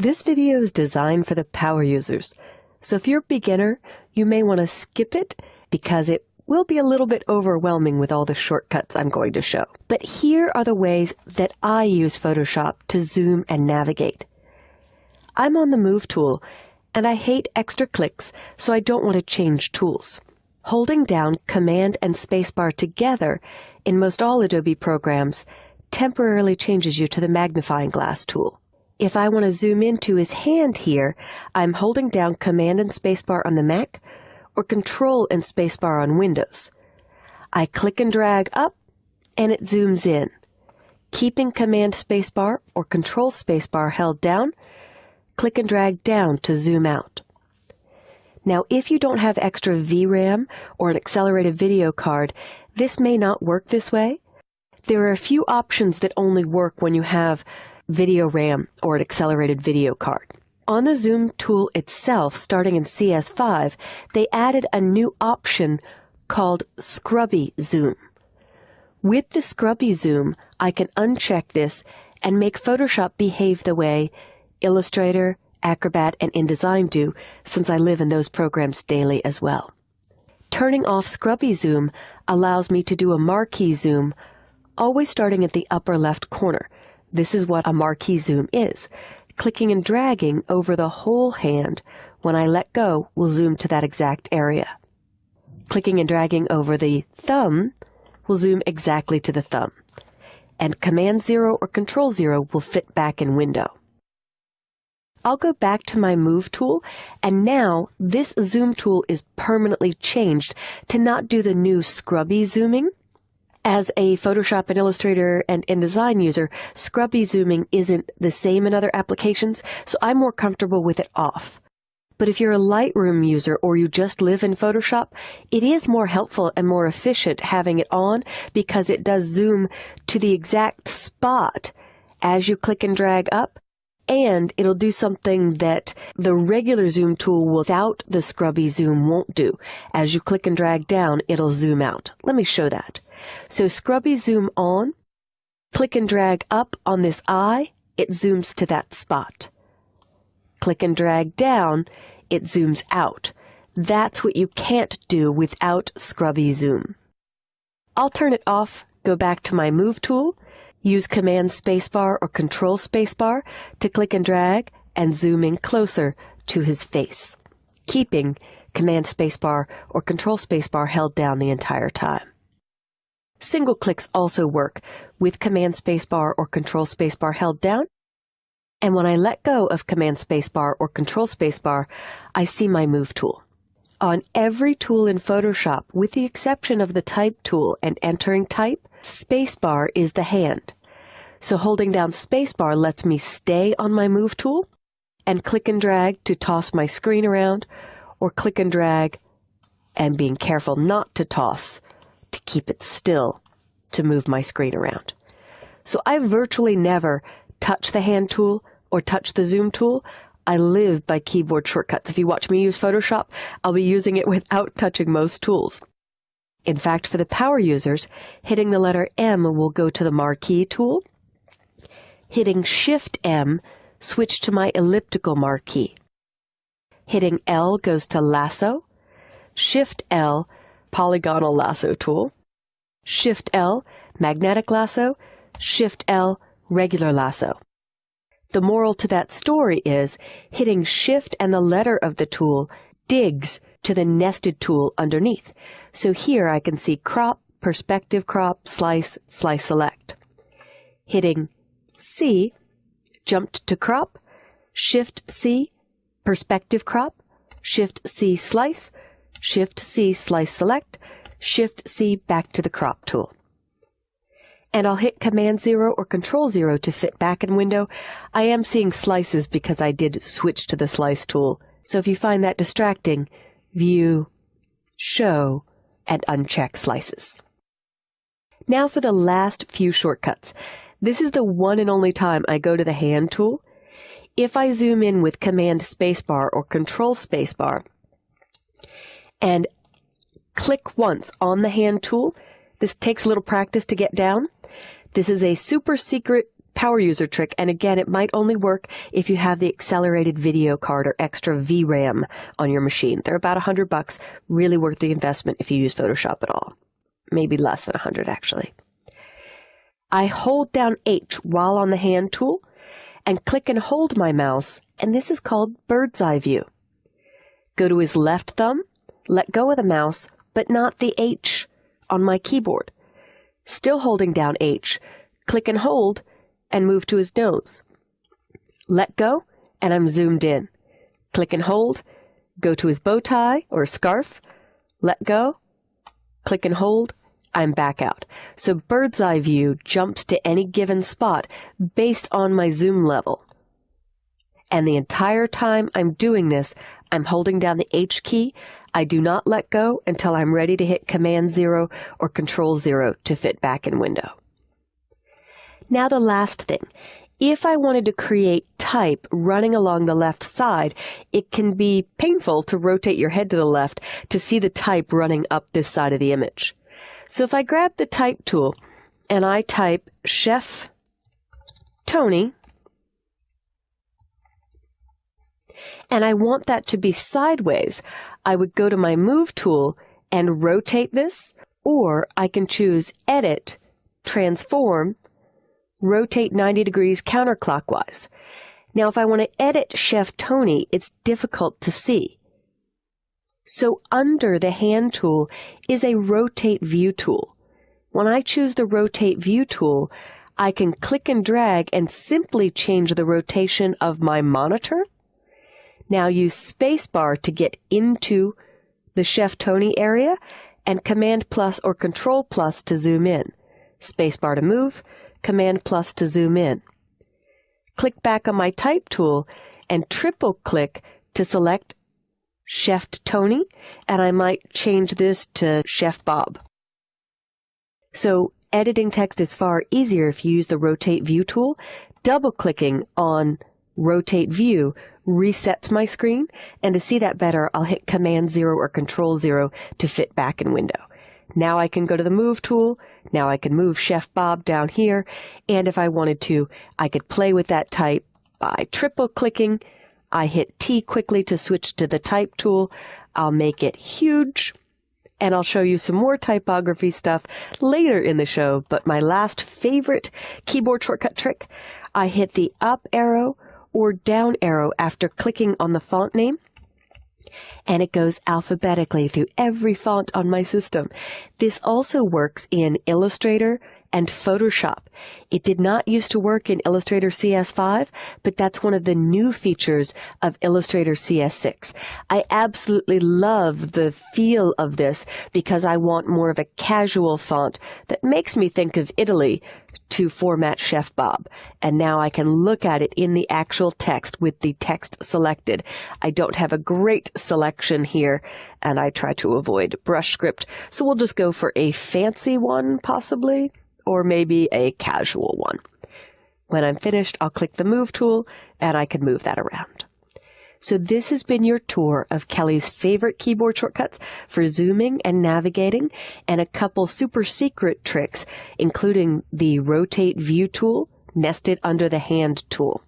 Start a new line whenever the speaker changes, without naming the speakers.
This video is designed for the power users, so if you're a beginner, you may want to skip it because it will be a little bit overwhelming with all the shortcuts I'm going to show. But here are the ways that I use Photoshop to zoom and navigate. I'm on the Move tool, and I hate extra clicks, so I don't want to change tools. Holding down Command and Spacebar together in most all Adobe programs temporarily changes you to the magnifying glass tool. If I want to zoom into his hand here, I'm holding down Command and Spacebar on the Mac or Control and Spacebar on Windows. I click and drag up and it zooms in. Keeping Command Spacebar or Control Spacebar held down, click and drag down to zoom out. Now, if you don't have extra VRAM or an accelerated video card, this may not work this way. There are a few options that only work when you have video RAM or an accelerated video card. On the zoom tool itself, starting in CS6, they added a new option called Scrubby Zoom. With the Scrubby Zoom, I can uncheck this and make Photoshop behave the way Illustrator, Acrobat, and InDesign do, since I live in those programs daily as well. Turning off Scrubby Zoom allows me to do a marquee zoom, always starting at the upper left corner. This is what a marquee zoom is. Clicking and dragging over the whole hand when I let go will zoom to that exact area. Clicking and dragging over the thumb will zoom exactly to the thumb. And Command 0 or Control 0 will fit back in window. I'll go back to my Move tool, and now this zoom tool is permanently changed to not do the new scrubby zooming. As a Photoshop and Illustrator and InDesign user, scrubby zooming isn't the same in other applications, so I'm more comfortable with it off. But if you're a Lightroom user or you just live in Photoshop, it is more helpful and more efficient having it on because it does zoom to the exact spot as you click and drag up, and it'll do something that the regular zoom tool without the scrubby zoom won't do. As you click and drag down, it'll zoom out. Let me show that. So scrubby zoom on, click and drag up on this eye, it zooms to that spot. Click and drag down, it zooms out. That's what you can't do without scrubby zoom. I'll turn it off, go back to my Move tool, use Command Spacebar or Control Spacebar to click and drag and zoom in closer to his face, keeping Command Spacebar or Control Spacebar held down the entire time. Single clicks also work with Command Spacebar or Control Spacebar held down, and when I let go of Command Spacebar or Control Spacebar, I see my Move tool. On every tool in Photoshop, with the exception of the Type tool and entering type, Spacebar is the hand. So holding down Spacebar lets me stay on my Move tool and click and drag to toss my screen around, or click and drag and being careful not to toss to keep it still to move my screen around. So I virtually never touch the hand tool or touch the zoom tool. I live by keyboard shortcuts. If you watch me use Photoshop, I'll be using it without touching most tools. In fact, for the power users, hitting the letter M will go to the marquee tool. Hitting Shift M, switch to my elliptical marquee. Hitting L goes to lasso. Shift L, polygonal lasso tool. Shift L, magnetic lasso. Shift L, regular lasso. The moral to that story is hitting Shift and the letter of the tool digs to the nested tool underneath. So here I can see crop, perspective crop, slice, slice select. Hitting C, jumped to crop, Shift C, perspective crop, Shift C slice, Shift C slice select, Shift C back to the crop tool. And I'll hit Command 0 or Control 0 to fit back in window. I am seeing slices because I did switch to the slice tool. So if you find that distracting, View, Show, and uncheck slices. Now for the last few shortcuts. This is the one and only time I go to the hand tool. If I zoom in with Command Spacebar or Control Spacebar and click once on the hand tool, this takes a little practice to get down. This is a super secret power user trick, and again, it might only work if you have the accelerated video card or extra VRAM on your machine. They're about $100, really worth the investment if you use Photoshop at all. Maybe less than 100 actually. I hold down H while on the hand tool and click and hold my mouse, and this is called bird's eye view. Go to his left thumb, let go of the mouse, but not the H on my keyboard. Still holding down H, click and hold, and move to his nose. Let go, and I'm zoomed in. Click and hold, go to his bow tie or scarf, let go, click and hold, I'm back out. So bird's eye view jumps to any given spot based on my zoom level. And the entire time I'm doing this, I'm holding down the H key. I do not let go until I'm ready to hit Command 0 or Control 0 to fit back in window. Now the last thing. If I wanted to create type running along the left side, it can be painful to rotate your head to the left to see the type running up this side of the image. So if I grab the type tool and I type Chef Tony, and I want that to be sideways, I would go to my Move tool and rotate this, or I can choose Edit, Transform, Rotate 90 degrees counterclockwise. Now, if I want to edit Chef Tony, it's difficult to see. So under the hand tool is a Rotate View tool. When I choose the Rotate View tool, I can click and drag and simply change the rotation of my monitor. Now use spacebar to get into the Chef Tony area and Command plus or Control plus to zoom in. Spacebar to move, Command plus to zoom in. Click back on my type tool and triple click to select Chef Tony, and I might change this to Chef Bob. So editing text is far easier if you use the Rotate View tool. Double clicking on Rotate View resets my screen, and to see that better, I'll hit Command 0 or Control 0 to fit back in window. Now I can go to the Move tool. Now I can move Chef Bob down here, and if I wanted to, I could play with that type by triple clicking. I hit T quickly to switch to the type tool. I'll make it huge, and I'll show you some more typography stuff later in the show, but my last favorite keyboard shortcut trick, I hit the up arrow or down arrow after clicking on the font name, and it goes alphabetically through every font on my system. This also works in Illustrator and Photoshop. It did not used to work in Illustrator CS5, but that's one of the new features of Illustrator CS6. I absolutely love the feel of this because I want more of a casual font that makes me think of Italy to format Chef Bob. And now I can look at it in the actual text with the text selected. I don't have a great selection here, and I try to avoid brush script, so we'll just go for a fancy one possibly, or maybe a casual one. When I'm finished, I'll click the Move tool, and I can move that around. So this has been your tour of Kelly's favorite keyboard shortcuts for zooming and navigating, and a couple super secret tricks, including the Rotate View tool nested under the Hand tool.